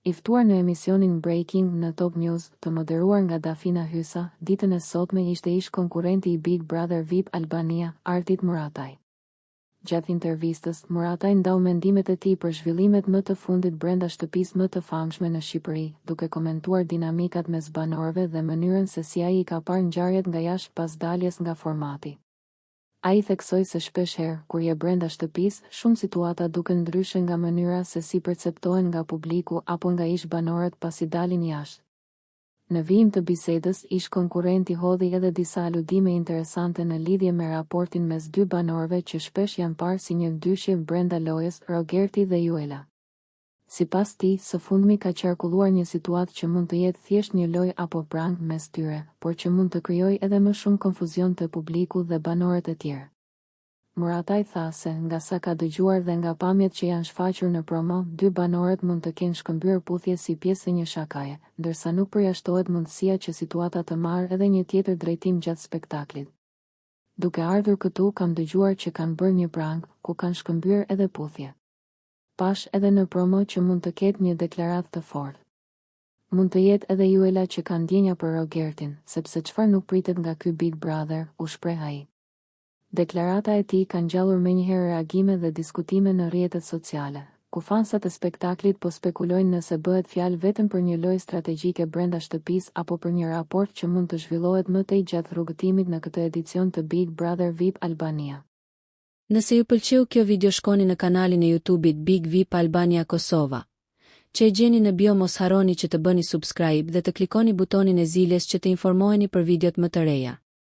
I ftuar në emisionin Breaking në Top News, të moderuar nga Dafina Hysa, ditën e sotme ishte ish konkurrenti i Big Brother VIP Albania, Artit Murataj. Gjatë intervistës, Murataj ndau mendimet e tij për zhvillimet më të fundit brenda shtëpisë më të famshme në Shqipëri, duke komentuar dinamikat mes banorëve dhe mënyrën se si ai I ka parë ngjarjet nga jashtë pas daljes nga formati. Ai theksoi se shpesh herë, kur je brenda shtëpisë, shumë situata duken ndryshe nga mënyra se si perceptohen nga publiku apo nga ish banorët pasi dalin jashtë. Në vijim të bisedës, ish konkurrenti hodhi edhe disa aludime interesante në lidhje me raportin mes dy banorëve që shpesh janë parë si një ndyshje brenda lojës, Rogerti dhe Juela. Sipas tij, së fundmi ka qarkulluar një situatë që mund të jetë thjesht një lojë apo prank mes tyre, por që mund të krijojë edhe më shumë konfuzion te publiku dhe banorët e tjerë. Murataj tha se, nga sa ka dëgjuar dhe nga pamjet që janë shfaqur në promo, dy banorët mund të kenë shkëmbyer puthje si pjesë e një shakaje, ndërsa nuk përjashtohet mundësia që situata të marrë edhe një tjetër drejtim gjatë spektaklit. Duke ardhur këtu, kam dëgjuar që kanë bërë një prank, ku kanë shkëmbyer edhe puthje. Pash edhe në promo që mund të ketë një deklaratë të fortë. Mund të jetë edhe Juela që ka ndjenja për Rogertin, sepse çfarë nuk pritet nga ky Big Brother, u shpreh ai. Deklarata e tij ka ngjallur menjëherë reagime dhe diskutime në rrjetet sociale, ku fansat e spektaklit po spekulojnë nëse bëhet fjalë vetëm për një lojë strategjike brenda shtëpisë apo për një raport që mund të zhvillohet më tej gjatë rrugëtimit në këtë edicion të Big Brother VIP Albania. Nëse ju pëlqeu kjo video, shkoni në kanalin e YouTube-it Big VIP Albania Kosova, që e gjeni në bio. Mos harroni që të bëni subscribe dhe të klikoni butonin e ziljes që të informoheni për videot më të reja.